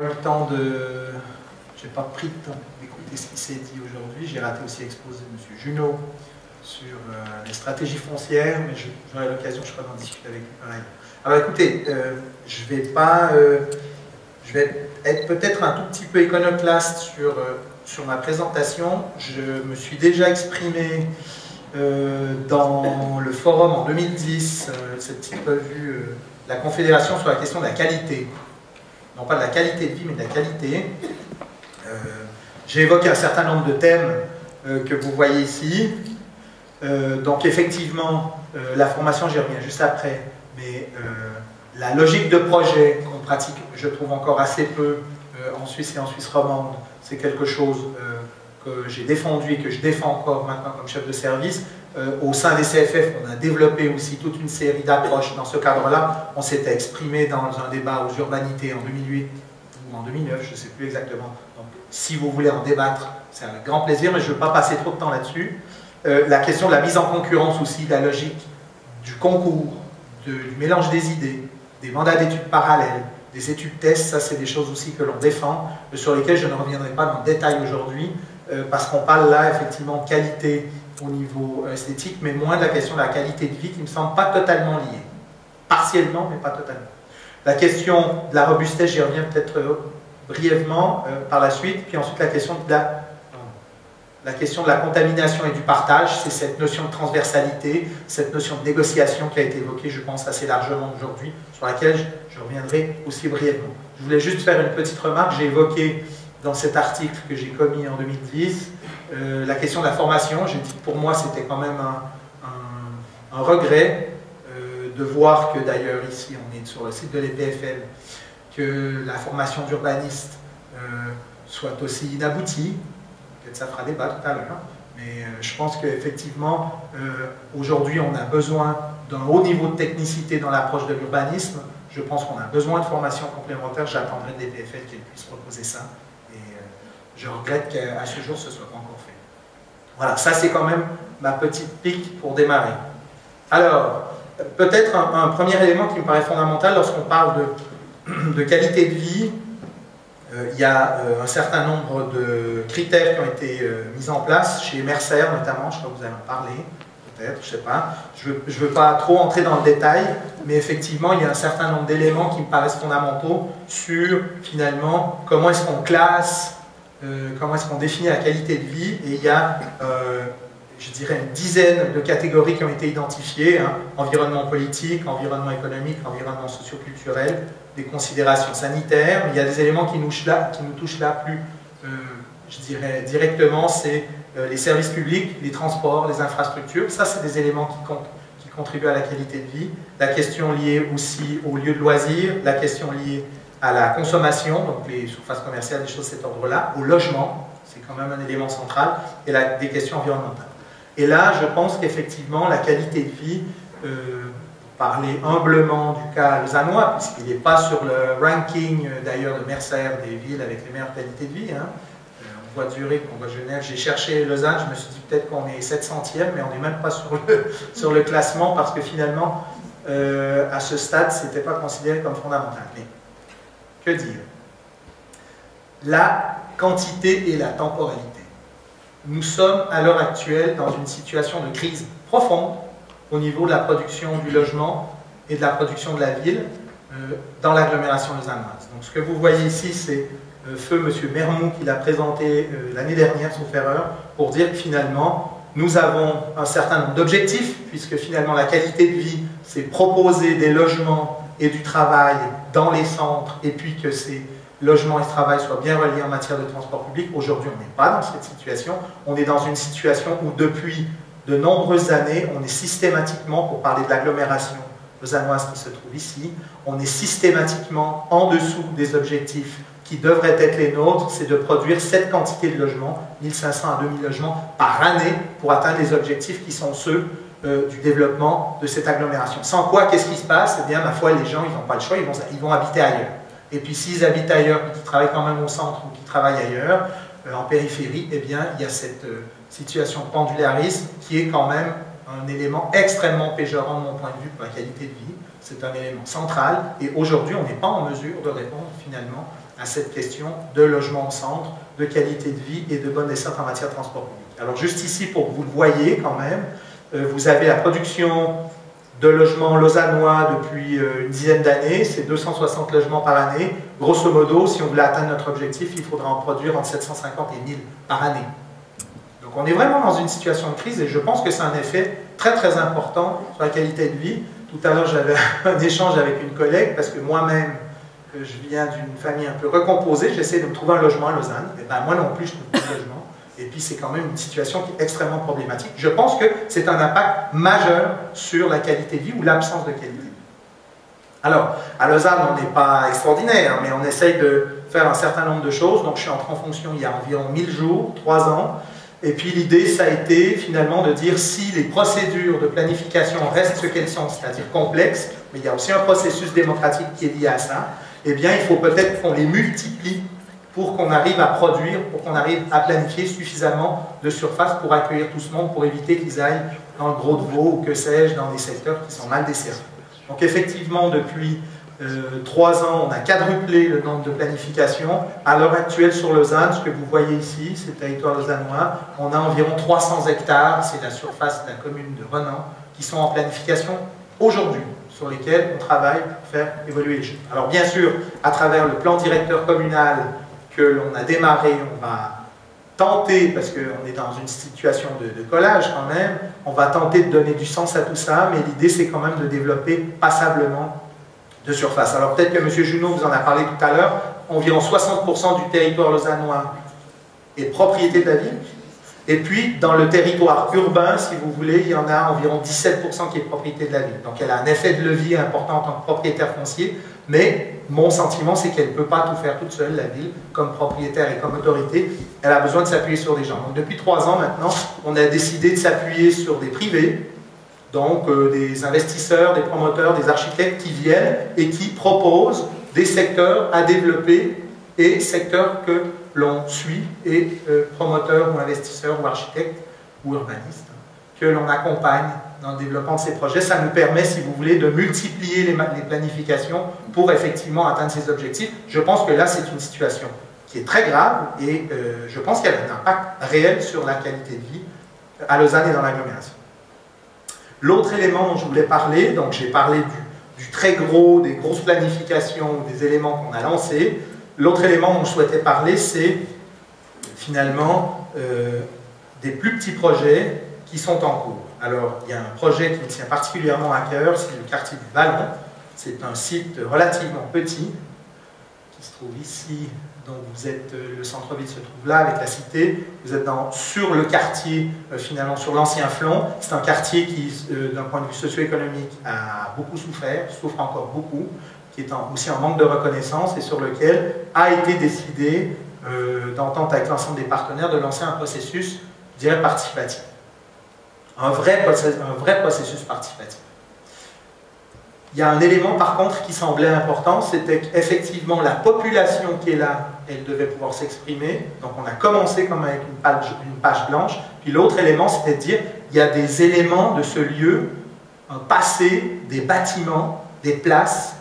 Le temps de... J'ai pas pris le temps d'écouter ce qui s'est dit aujourd'hui. J'ai raté aussi l'exposé de M. Junot sur les stratégies foncières, mais j'aurai l'occasion, je crois, d'en discuter avec lui pareil. Alors écoutez, je vais être peut-être un tout petit peu iconoclaste sur ma présentation. Je me suis déjà exprimé dans le forum en 2010, cette petite revue, la Confédération, sur la question de la qualité. Non pas de la qualité de vie, mais de la qualité. J'ai évoqué un certain nombre de thèmes que vous voyez ici. Donc effectivement, la formation, j'y reviens juste après, mais la logique de projet qu'on pratique, je trouve encore assez peu en Suisse et en Suisse romande, c'est quelque chose que j'ai défendu et que je défends encore maintenant comme chef de service. Au sein des CFF, on a développé aussi toute une série d'approches dans ce cadre-là. On s'était exprimé dans un débat aux urbanités en 2008 ou en 2009, je ne sais plus exactement. Donc, si vous voulez en débattre, c'est avec grand plaisir, mais je ne veux pas passer trop de temps là-dessus. La question de la mise en concurrence aussi, la logique du concours, du mélange des idées, des mandats d'études parallèles, des études tests, ça c'est des choses aussi que l'on défend, sur lesquelles je ne reviendrai pas dans le détail aujourd'hui, parce qu'on parle là effectivement de qualité au niveau esthétique, mais moins de la question de la qualité de vie qui ne me semble pas totalement liée. Partiellement, mais pas totalement. La question de la robustesse, j'y reviens peut-être brièvement par la suite, puis ensuite la question de la contamination et du partage, c'est cette notion de transversalité, cette notion de négociation qui a été évoquée, je pense, assez largement aujourd'hui, sur laquelle je reviendrai aussi brièvement. Je voulais juste faire une petite remarque, j'ai évoqué dans cet article que j'ai commis en 2010, la question de la formation. J'ai dit que pour moi c'était quand même un regret de voir que d'ailleurs ici on est sur le site de l'EPFL, que la formation d'urbaniste soit aussi inaboutie. Peut-être ça fera débat tout à l'heure, mais je pense qu'effectivement aujourd'hui on a besoin d'un haut niveau de technicité dans l'approche de l'urbanisme. Je pense qu'on a besoin de formation complémentaire. J'attendrai de l'EPFL qu'elle puisse proposer ça. Je regrette qu'à ce jour, ce ne soit pas encore fait. Voilà, ça c'est quand même ma petite pique pour démarrer. Alors, peut-être un premier élément qui me paraît fondamental lorsqu'on parle de qualité de vie, il y a un certain nombre de critères qui ont été mis en place, chez Mercer notamment, je crois que vous allez en parler, peut-être, je ne sais pas. Je ne veux pas trop entrer dans le détail, mais effectivement, il y a un certain nombre d'éléments qui me paraissent fondamentaux sur, finalement, comment est-ce qu'on classe, comment est-ce qu'on définit la qualité de vie, et il y a, je dirais, une dizaine de catégories qui ont été identifiées, hein, environnement politique, environnement économique, environnement socio-culturel, des considérations sanitaires. Il y a des éléments qui nous touchent là plus, je dirais, directement, c'est les services publics, les transports, les infrastructures. Ça, c'est des éléments qui contribuent à la qualité de vie. La question liée aussi aux lieux de loisirs, la question liée à la consommation, donc les surfaces commerciales, des choses de cet ordre-là, au logement, c'est quand même un élément central, et des questions environnementales. Et là, je pense qu'effectivement, la qualité de vie, parler humblement du cas lausannois, puisqu'il n'est pas sur le ranking d'ailleurs de Mercer des villes avec les meilleures qualités de vie, hein. On voit Zurich, on voit Genève, j'ai cherché Lausanne, je me suis dit peut-être qu'on est 700e, mais on n'est même pas sur le classement, parce que finalement, à ce stade, ce n'était pas considéré comme fondamental. Mais, que dire? La quantité et la temporalité. Nous sommes à l'heure actuelle dans une situation de crise profonde au niveau de la production du logement et de la production de la ville dans l'agglomération lausannoise. Donc ce que vous voyez ici, c'est feu M. Mermoux qui l'a présenté l'année dernière, sauf erreur, pour dire que finalement nous avons un certain nombre d'objectifs, puisque finalement la qualité de vie, c'est proposer des logements et du travail dans les centres, et puis que ces logements et ce travail soient bien reliés en matière de transport public. Aujourd'hui, on n'est pas dans cette situation. On est dans une situation où depuis de nombreuses années, on est systématiquement, pour parler de l'agglomération lausannoise qui se trouve ici, on est systématiquement en dessous des objectifs qui devraient être les nôtres, c'est de produire cette quantité de logements, 1500 à 2000 logements par année, pour atteindre les objectifs qui sont ceux du développement de cette agglomération. Sans quoi, qu'est-ce qui se passe? Eh bien, ma foi, les gens, ils n'ont pas le choix, ils vont habiter ailleurs. Et puis, s'ils habitent ailleurs, qu'ils travaillent quand même au centre ou qu'ils travaillent ailleurs, en périphérie, eh bien, il y a cette situation pendularisme qui est quand même un élément extrêmement péjorant de mon point de vue pour la qualité de vie. C'est un élément central, et aujourd'hui, on n'est pas en mesure de répondre finalement à cette question de logement au centre, de qualité de vie et de bonne descente en matière de transport public. Alors juste ici, pour que vous le voyez quand même, vous avez la production de logements lausannois depuis une dizaine d'années, c'est 260 logements par année. Grosso modo, si on voulait atteindre notre objectif, il faudra en produire entre 750 et 1000 par année. Donc on est vraiment dans une situation de crise et je pense que c'est un effet très très important sur la qualité de vie. Tout à l'heure, j'avais un échange avec une collègue parce que moi-même, je viens d'une famille un peu recomposée, j'essaie de me trouver un logement à Lausanne. Et ben moi non plus, je ne trouve pas de logement. Et puis c'est quand même une situation qui est extrêmement problématique. Je pense que c'est un impact majeur sur la qualité de vie ou l'absence de qualité de vie. Alors, à Lausanne, on n'est pas extraordinaire, mais on essaye de faire un certain nombre de choses. Donc je suis entré en fonction il y a environ 1000 jours, 3 ans. Et puis l'idée, ça a été finalement de dire si les procédures de planification restent ce qu'elles sont, c'est-à-dire complexes, mais il y a aussi un processus démocratique qui est lié à ça, eh bien il faut peut-être qu'on les multiplie pour qu'on arrive à produire, pour qu'on arrive à planifier suffisamment de surface pour accueillir tout ce monde, pour éviter qu'ils aillent dans le Gros de Vaud ou que sais-je, dans des secteurs qui sont mal desservis. Donc effectivement, depuis 3 ans, on a quadruplé le nombre de planifications. À l'heure actuelle, sur Lausanne, ce que vous voyez ici, c'est le territoire lausannois, on a environ 300 hectares, c'est la surface de la commune de Renan, qui sont en planification aujourd'hui, sur lesquels on travaille pour faire évoluer les choses. Alors bien sûr, à travers le plan directeur communal que l'on a démarré, on va tenter, parce qu'on est dans une situation de collage quand même, on va tenter de donner du sens à tout ça, mais l'idée c'est quand même de développer passablement de surface. Alors peut-être que M. Junot vous en a parlé tout à l'heure, environ 60% du territoire lausannois est propriété de la ville, et puis dans le territoire urbain, si vous voulez, il y en a environ 17% qui est propriété de la ville. Donc elle a un effet de levier important en tant que propriétaire foncier, mais mon sentiment c'est qu'elle ne peut pas tout faire toute seule, la ville, comme propriétaire et comme autorité, elle a besoin de s'appuyer sur des gens. Donc depuis 3 ans maintenant, on a décidé de s'appuyer sur des privés, donc des investisseurs, des promoteurs, des architectes qui viennent et qui proposent des secteurs à développer et secteurs que l'on suit et promoteurs ou investisseurs ou architectes ou urbanistes que l'on accompagne dans le développement de ces projets. Ça nous permet, si vous voulez, de multiplier les planifications pour effectivement atteindre ces objectifs. Je pense que là, c'est une situation qui est très grave et je pense qu'elle a un impact réel sur la qualité de vie à Lausanne et dans l'agglomération. L'autre élément dont je voulais parler, donc j'ai parlé du très gros, des grosses planifications, des éléments qu'on a lancés. L'autre élément dont je souhaitais parler, c'est finalement des plus petits projets qui sont en cours. Alors, il y a un projet qui me tient particulièrement à cœur, c'est le quartier du Ballon. C'est un site relativement petit, qui se trouve ici. Donc, vous êtes, le centre-ville se trouve là, avec la cité. Vous êtes sur le quartier, finalement, sur l'ancien Flon. C'est un quartier qui, d'un point de vue socio-économique, a beaucoup souffert, souffre encore beaucoup, qui est aussi en manque de reconnaissance et sur lequel a été décidé, d'entente avec l'ensemble des partenaires, de lancer un processus, je dirais, participatif. Un vrai processus participatif. Il y a un élément par contre qui semblait important, c'était qu'effectivement la population qui est là, elle devait pouvoir s'exprimer. Donc on a commencé comme avec une page blanche. Puis l'autre élément, c'était de dire, il y a des éléments de ce lieu, un passé, des bâtiments, des places,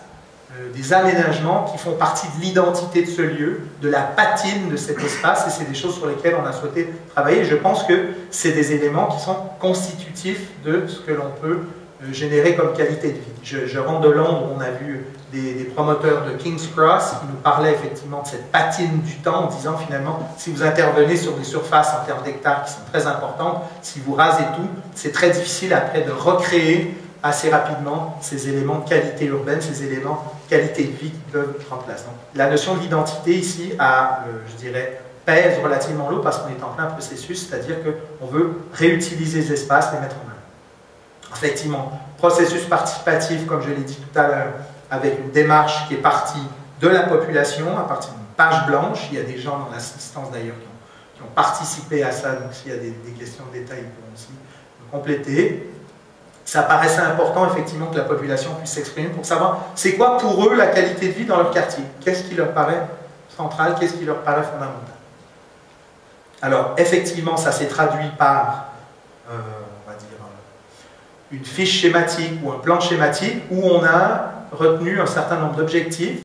des aménagements qui font partie de l'identité de ce lieu, de la patine de cet espace, et c'est des choses sur lesquelles on a souhaité travailler. Je pense que c'est des éléments qui sont constitutifs de ce que l'on peut générer comme qualité de vie. Je rentre de Londres, on a vu des promoteurs de King's Cross qui nous parlaient effectivement de cette patine du temps en disant finalement, si vous intervenez sur des surfaces en termes d'hectares qui sont très importantes, si vous rasez tout, c'est très difficile après de recréer assez rapidement ces éléments de qualité urbaine, ces éléments de qualité de vie qui peuvent être en place. Donc, la notion de l'identité ici je dirais, pèse relativement lourd parce qu'on est en plein processus, c'est-à-dire qu'on veut réutiliser les espaces, les mettre en œuvre. Effectivement, processus participatif, comme je l'ai dit tout à l'heure, avec une démarche qui est partie de la population, à partir d'une page blanche. Il y a des gens dans l'assistance d'ailleurs qui ont participé à ça, donc s'il y a des questions de détail, ils pourront aussi compléter. Ça paraissait important effectivement que la population puisse s'exprimer pour savoir c'est quoi pour eux la qualité de vie dans leur quartier. Qu'est-ce qui leur paraît central, qu'est-ce qui leur paraît fondamental. Alors effectivement ça s'est traduit par on va dire une fiche schématique ou un plan schématique où on a retenu un certain nombre d'objectifs